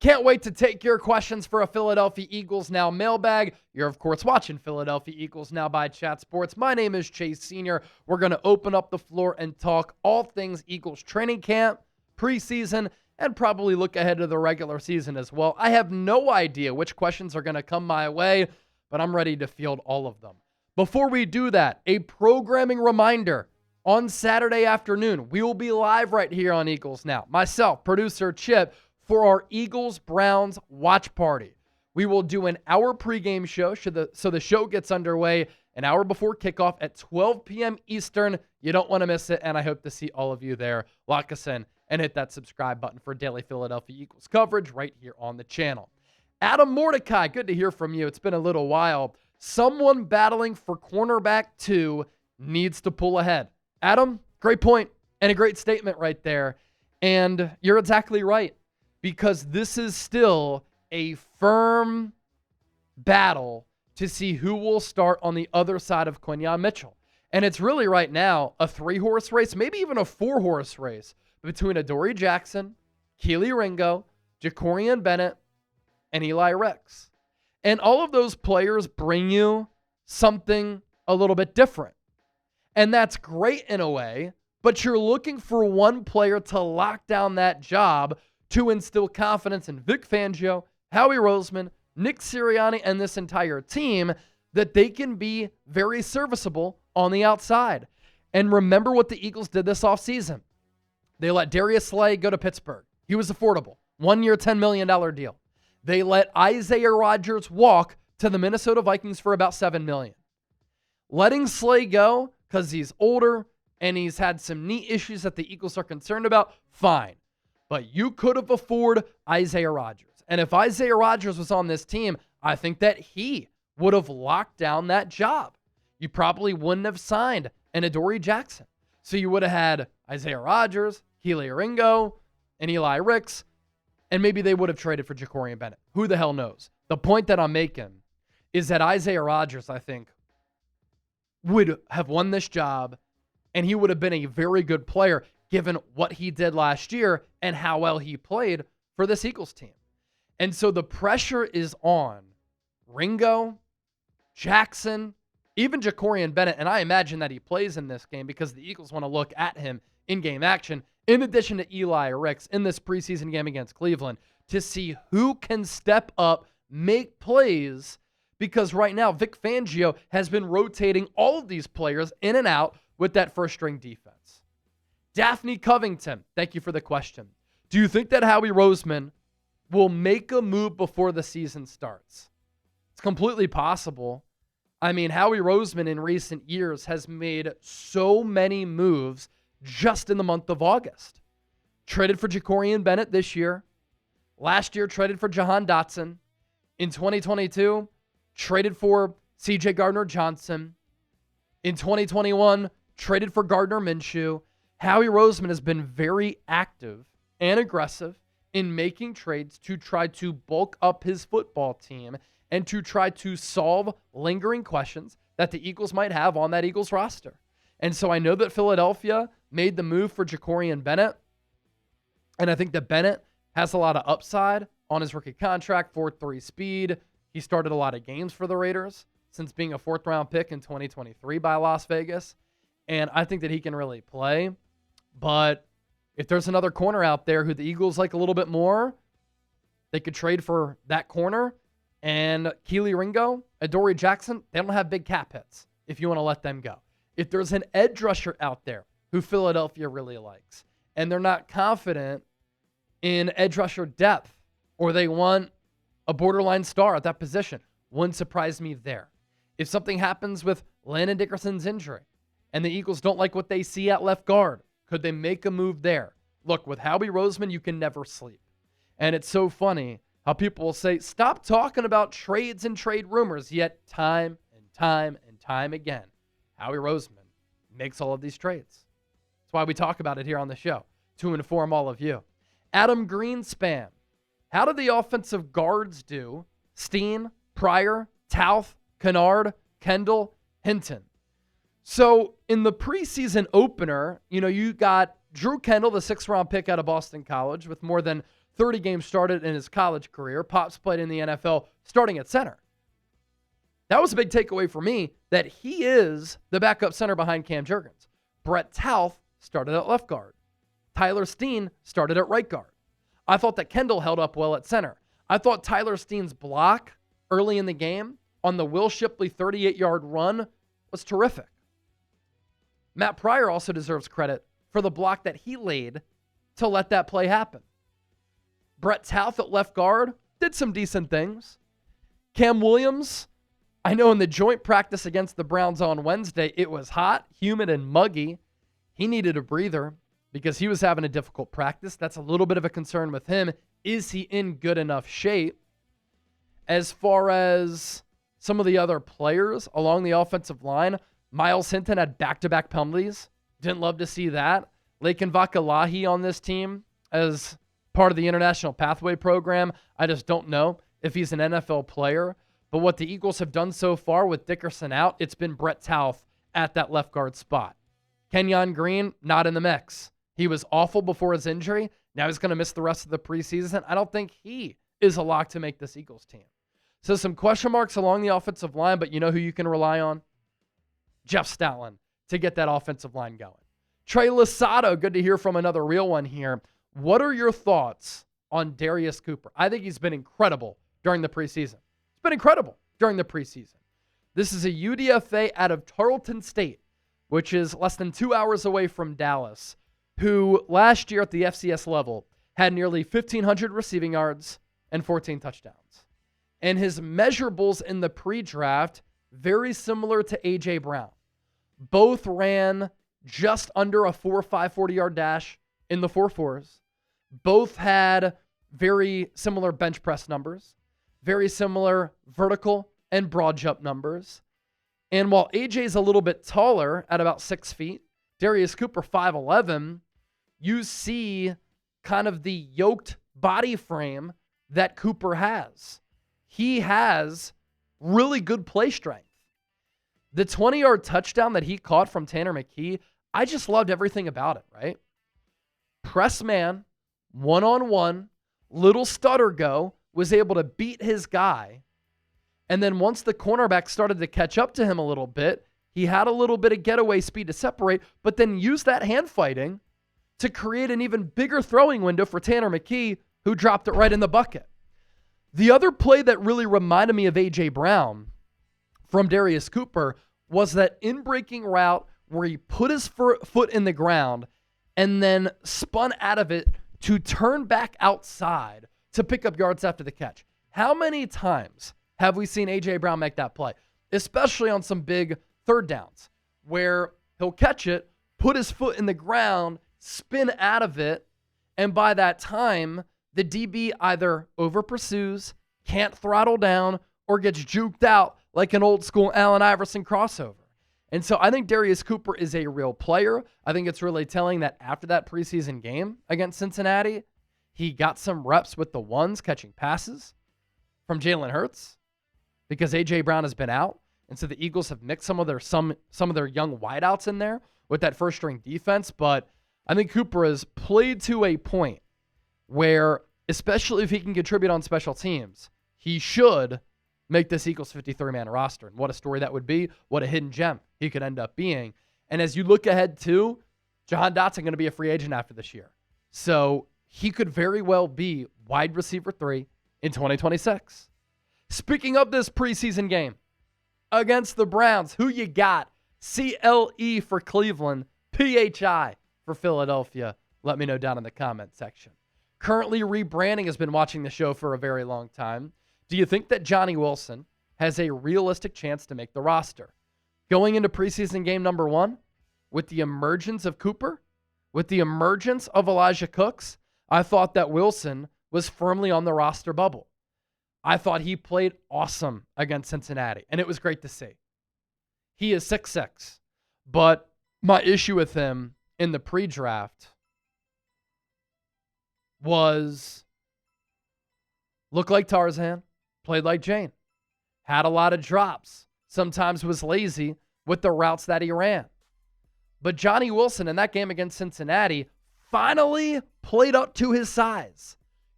Can't wait to take your questions for a Philadelphia Eagles Now mailbag. You're, of course, watching Philadelphia Eagles Now by Chat Sports. My name is Chase Sr. We're going to open up the floor and talk all things Eagles training camp, preseason, and probably look ahead to the regular season as well. I have no idea which questions are going to come my way, but I'm ready to field all of them. Before we do that, a programming reminder. On Saturday afternoon, we will be live right here on Eagles Now. Myself, producer Chip, for our Eagles-Browns watch party. We will do an hour pregame show, so the show gets underway an hour before kickoff at 12 p.m. Eastern. You don't want to miss it, and I hope to see all of you there. Lock us in and hit that subscribe button for daily Philadelphia Eagles coverage right here on the channel. Adam Mordecai, good to hear from you. It's been a little while. Someone battling for cornerback 2 needs to pull ahead. Adam, great point and a great statement right there. And you're exactly right, because this is still a firm battle to see who will start on the other side of Quinyon Mitchell. And it's really right now a 3-horse race, maybe even a 4-horse race between Adoree Jackson, Kelee Ringo, Jacorian Bennett, and Eli Ricks. And all of those players bring you something a little bit different. And that's great in a way, but you're looking for one player to lock down that job to instill confidence in Vic Fangio, Howie Roseman, Nick Sirianni, and this entire team that they can be very serviceable on the outside. And remember what the Eagles did this offseason. They let Darius Slay go to Pittsburgh. He was affordable. 1-year, $10 million deal. They let Isaiah Rodgers walk to the Minnesota Vikings for about $7 million. Letting Slay go because he's older and he's had some knee issues that the Eagles are concerned about, fine. But you could have afforded Isaiah Rodgers. And if Isaiah Rodgers was on this team, I think that he would have locked down that job. You probably wouldn't have signed an Adoree Jackson. So you would have had Isaiah Rodgers, Kelee Ringo, and Eli Ricks, and maybe they would have traded for Jacorian Bennett. Who the hell knows? The point that I'm making is that Isaiah Rodgers, I think, would have won this job, and he would have been a very good player given what he did last year and how well he played for this Eagles team. And so the pressure is on Ringo, Jackson, even Jacorian Bennett, and I imagine that he plays in this game because the Eagles want to look at him in game action, in addition to Eli Ricks in this preseason game against Cleveland, to see who can step up, make plays, because right now Vic Fangio has been rotating all of these players in and out with that first-string defense. Daphne Covington, thank you for the question. Do you think that Howie Roseman will make a move before the season starts? It's completely possible. I mean, Howie Roseman in recent years has made so many moves just in the month of August. Traded for Jacorian Bennett this year. Last year, traded for Jahan Dotson. In 2022, traded for C.J. Gardner-Johnson. In 2021, traded for Gardner Minshew. Howie Roseman has been very active and aggressive in making trades to try to bulk up his football team and to try to solve lingering questions that the Eagles might have on that Eagles roster. And so I know that Philadelphia made the move for Jacorian Bennett, and I think that Bennett has a lot of upside on his rookie contract, 4.3 speed. He started a lot of games for the Raiders since being a 4th-round pick in 2023 by Las Vegas, and I think that he can really play. But if there's another corner out there who the Eagles like a little bit more, they could trade for that corner. And Kelee Ringo, Adoree Jackson, they don't have big cap hits if you want to let them go. If there's an edge rusher out there who Philadelphia really likes, and they're not confident in edge rusher depth, or they want a borderline star at that position, wouldn't surprise me there. If something happens with Landon Dickerson's injury, and the Eagles don't like what they see at left guard, could they make a move there? Look, with Howie Roseman, you can never sleep. And it's so funny how people will say, stop talking about trades and trade rumors, yet time and time again, Howie Roseman makes all of these trades. That's why we talk about it here on the show, to inform all of you. Adam Greenspan, how did the offensive guards do? Steen, Pryor, Tauth, Kennard, Kendall, Hinton. So in the preseason opener, you got Drew Kendall, the 6th-round pick out of Boston College with more than 30 games started in his college career. Pops played in the NFL starting at center. That was a big takeaway for me, that he is the backup center behind Cam Jurgens. Brett Tauth started at left guard. Tyler Steen started at right guard. I thought that Kendall held up well at center. I thought Tyler Steen's block early in the game on the Will Shipley 38-yard run was terrific. Matt Pryor also deserves credit for the block that he laid to let that play happen. Brett Tauth at left guard did some decent things. Cam Williams, I know in the joint practice against the Browns on Wednesday, it was hot, humid, and muggy. He needed a breather because he was having a difficult practice. That's a little bit of a concern with him. Is he in good enough shape? As far as some of the other players along the offensive line, Miles Hinton had back-to-back penalties. Didn't love to see that. Laken Vakalahi on this team as part of the International Pathway Program. I just don't know if he's an NFL player. But what the Eagles have done so far with Dickerson out, it's been Brett Tauth at that left guard spot. Kenyon Green, not in the mix. He was awful before his injury. Now he's going to miss the rest of the preseason. I don't think he is a lock to make this Eagles team. So some question marks along the offensive line, but you know who you can rely on? Jeff Stoutland to get that offensive line going. Trey Losado, good to hear from another real one here. What are your thoughts on Darius Cooper? I think he's been incredible during the preseason. It's been incredible during the preseason. This is a UDFA out of Tarleton State, which is less than 2 hours away from Dallas, who last year at the FCS level had nearly 1,500 receiving yards and 14 touchdowns. And his measurables in the pre-draft, very similar to A.J. Brown. Both ran just under a 4.5 40-yard dash in the 4.4s. Both had very similar bench press numbers, very similar vertical and broad jump numbers. And while AJ's a little bit taller at about 6 feet, Darius Cooper 5'11", you see kind of the yoked body frame that Cooper has. He has really good play strength. The 20-yard touchdown that he caught from Tanner McKee, I just loved everything about it, right? Press man, one-on-one, little stutter go, was able to beat his guy. And then once the cornerback started to catch up to him a little bit, he had a little bit of getaway speed to separate, but then used that hand fighting to create an even bigger throwing window for Tanner McKee, who dropped it right in the bucket. The other play that really reminded me of A.J. Brown from Darius Cooper was that in-breaking route where he put his foot in the ground and then spun out of it to turn back outside to pick up yards after the catch. How many times have we seen A.J. Brown make that play? Especially on some big third downs where he'll catch it, put his foot in the ground, spin out of it, and by that time, the DB either over-pursues, can't throttle down, or gets juked out like an old-school Allen Iverson crossover. And so I think Darius Cooper is a real player. I think it's really telling that after that preseason game against Cincinnati, he got some reps with the ones catching passes from Jalen Hurts because A.J. Brown has been out. And so the Eagles have mixed some of their young wideouts in there with that first-string defense. But I think Cooper has played to a point where, especially if he can contribute on special teams, he should make this Eagles 53-man roster. And what a story that would be. What a hidden gem he could end up being. And as you look ahead to, Jahan Dotson going to be a free agent after this year. So he could very well be wide receiver 3 in 2026. Speaking of this preseason game against the Browns, who you got? CLE for Cleveland, PHI for Philadelphia. Let me know down in the comment section. Currently rebranding, has been watching the show for a very long time. Do you think that Johnny Wilson has a realistic chance to make the roster? Going into preseason game number 1, with the emergence of Cooper, with the emergence of Elijah Cooks, I thought that Wilson was firmly on the roster bubble. I thought he played awesome against Cincinnati, and it was great to see. He is 6'6", but my issue with him in the pre-draft was looked like Tarzan, played like Jane, had a lot of drops, sometimes was lazy with the routes that he ran. But Johnny Wilson in that game against Cincinnati finally played up to his size,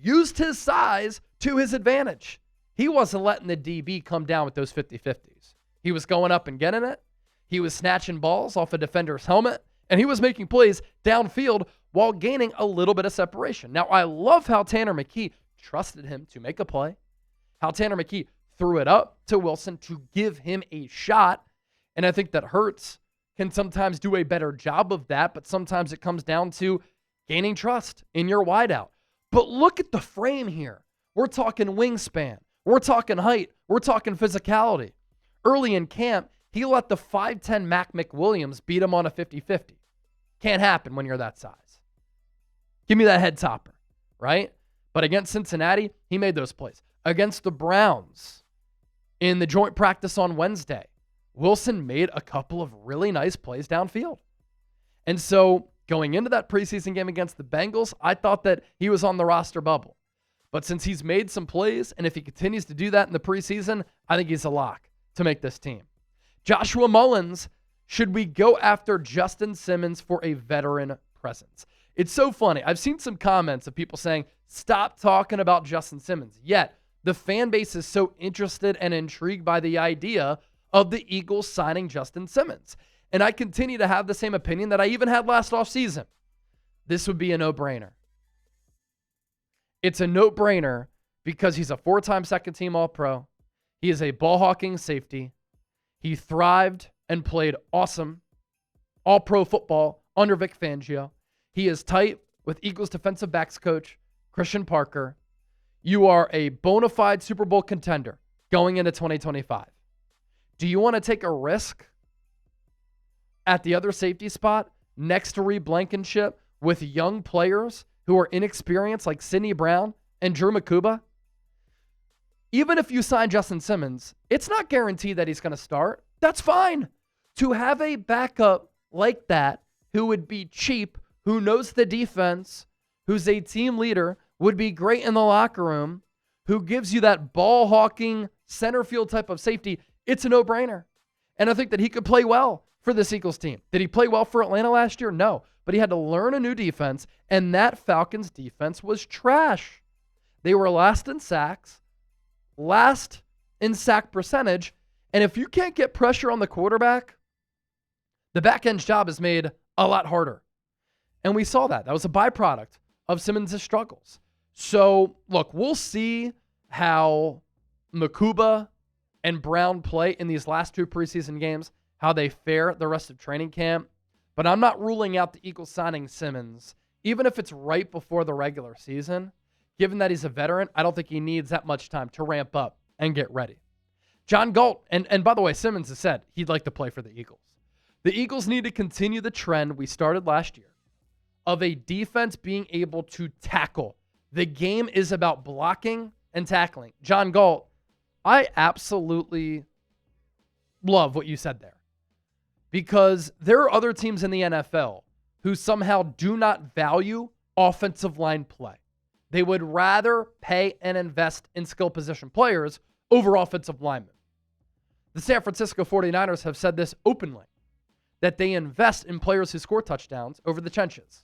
used his size to his advantage. He wasn't letting the DB come down with those 50-50s. He was going up and getting it. He was snatching balls off a defender's helmet, and he was making plays downfield while gaining a little bit of separation. Now, I love how Tanner McKee trusted him to make a play, how Tanner McKee threw it up to Wilson to give him a shot, and I think that Hurts can sometimes do a better job of that, but sometimes it comes down to gaining trust in your wideout. But look at the frame here. We're talking wingspan. We're talking height. We're talking physicality. Early in camp, he let the 5'10 Mac McWilliams beat him on a 50-50. Can't happen when you're that size. Give me that head topper, right? But against Cincinnati, he made those plays. Against the Browns in the joint practice on Wednesday, Wilson made a couple of really nice plays downfield. And so going into that preseason game against the Bengals, I thought that he was on the roster bubble. But since he's made some plays, and if he continues to do that in the preseason, I think he's a lock to make this team. Joshua Mullins, should we go after Justin Simmons for a veteran presence? It's so funny. I've seen some comments of people saying, stop talking about Justin Simmons. Yet, the fan base is so interested and intrigued by the idea of the Eagles signing Justin Simmons. And I continue to have the same opinion that I even had last offseason. This would be a no-brainer. It's a no-brainer because he's a 4-time second-team All-Pro. He is a ball-hawking safety. He thrived and played awesome All-Pro football under Vic Fangio. He is tight with Eagles defensive backs coach Christian Parker. You are a bona fide Super Bowl contender going into 2025. Do you want to take a risk at the other safety spot next to Reed Blankenship with young players who are inexperienced like Sidney Brown and Drew Makuba? Even if you sign Justin Simmons, it's not guaranteed that he's going to start. That's fine. To have a backup like that who would be cheap, who knows the defense, who's a team leader, would be great in the locker room, who gives you that ball-hawking center field type of safety, it's a no-brainer. And I think that he could play well for this Eagles team. Did he play well for Atlanta last year? No. But he had to learn a new defense, and that Falcons defense was trash. They were last in sacks, last in sack percentage, and if you can't get pressure on the quarterback, the back end's job is made a lot harder. And we saw that. That was a byproduct of Simmons' struggles. So, look, we'll see how Makuba and Brown play in these last two preseason games, how they fare the rest of training camp. But I'm not ruling out the Eagles signing Simmons, even if it's right before the regular season. Given that he's a veteran, I don't think he needs that much time to ramp up and get ready. John Galt, and by the way, Simmons has said he'd like to play for the Eagles. The Eagles need to continue the trend we started last year of a defense being able to tackle. The game is about blocking and tackling. John Galt, I absolutely love what you said there, because there are other teams in the NFL who somehow do not value offensive line play. They would rather pay and invest in skill position players over offensive linemen. The San Francisco 49ers have said this openly, that they invest in players who score touchdowns over the trenches.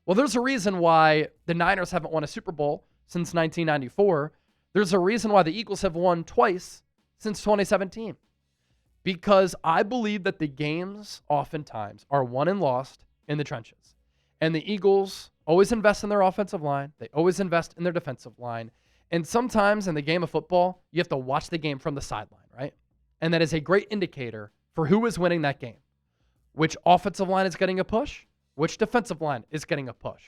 Well, there's a reason why the Niners haven't won a Super Bowl since 1994. There's a reason why the Eagles have won twice since 2017. Because I believe that the games oftentimes are won and lost in the trenches. And the Eagles always invest in their offensive line. They always invest in their defensive line. And sometimes in the game of football, you have to watch the game from the sideline, right? And that is a great indicator for who is winning that game. Which offensive line is getting a push? Which defensive line is getting a push?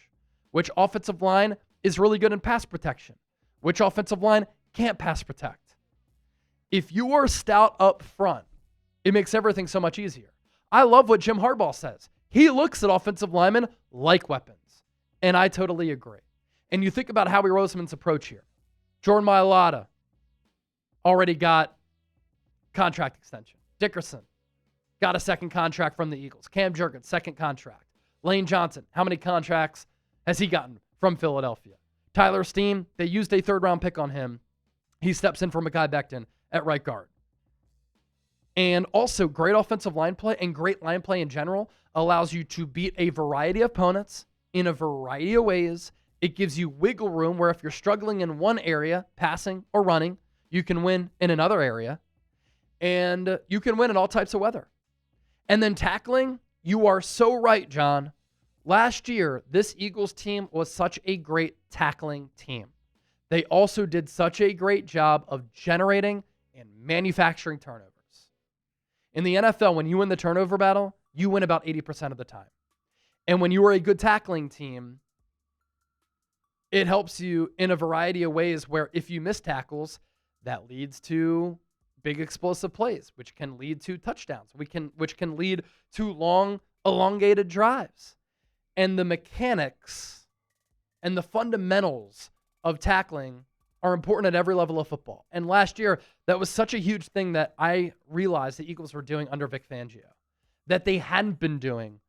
Which offensive line is really good in pass protection? Which offensive line can't pass protect? If you are stout up front, it makes everything so much easier. I love what Jim Harbaugh says. He looks at offensive linemen like weapons. And I totally agree. And you think about Howie Roseman's approach here. Jordan Mailata already got contract extension. Dickerson got a second contract from the Eagles. Cam Jurgens, second contract. Lane Johnson, how many contracts has he gotten from Philadelphia? Tyler Steen, they used a third-round pick on him. He steps in for Mekhi Becton at right guard. And also, great offensive line play and great line play in general allows you to beat a variety of opponents in a variety of ways It gives you wiggle room where if you're struggling in one area, passing or running, you can win in another area. And you can win in all types of weather. And then tackling, you are so right, John. Last year, this Eagles team was such a great tackling team. They also did such a great job of generating and manufacturing turnovers. In the NFL, when you win the turnover battle, you win about 80% of the time. And when you are a good tackling team, it helps you in a variety of ways where if you miss tackles, that leads to big explosive plays, which can lead to touchdowns, which can lead to long, elongated drives. And the mechanics and the fundamentals of tackling are important at every level of football. And last year, that was such a huge thing that I realized the Eagles were doing under Vic Fangio that they hadn't been doing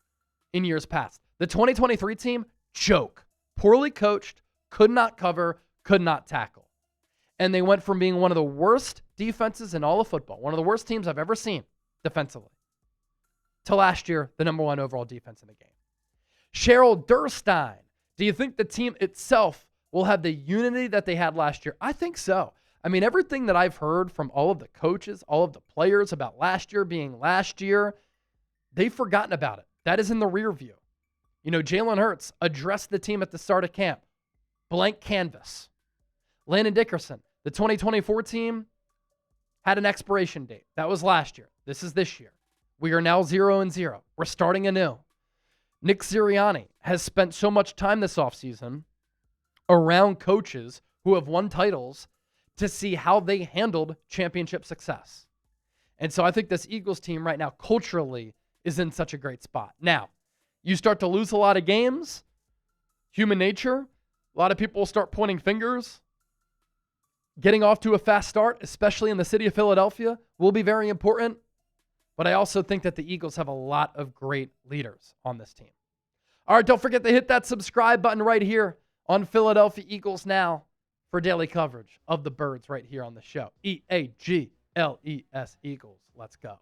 in years past. The 2023 team, joke. Poorly coached, could not cover, could not tackle. And they went from being one of the worst defenses in all of football, one of the worst teams I've ever seen defensively, to last year, the number one overall defense in the game. Cheryl Durstein, do you think the team itself will have the unity that they had last year? I think so. I mean, everything that I've heard from all of the coaches, all of the players about last year being last year, they've forgotten about it. That is in the rear view. You know, Jalen Hurts addressed the team at the start of camp. Blank canvas. Landon Dickerson, the 2024 team, had an expiration date. That was last year. This is this year. We are now 0-0. We're starting anew. Nick Sirianni has spent so much time this offseason around coaches who have won titles to see how they handled championship success. And so I think this Eagles team right now culturally is in such a great spot. Now, you start to lose a lot of games, human nature, a lot of people will start pointing fingers. Getting off to a fast start, especially in the city of Philadelphia, will be very important. But I also think that the Eagles have a lot of great leaders on this team. All right, don't forget to hit that subscribe button right here on Philadelphia Eagles Now for daily coverage of the Birds right here on the show. EAGLES Eagles. Let's go.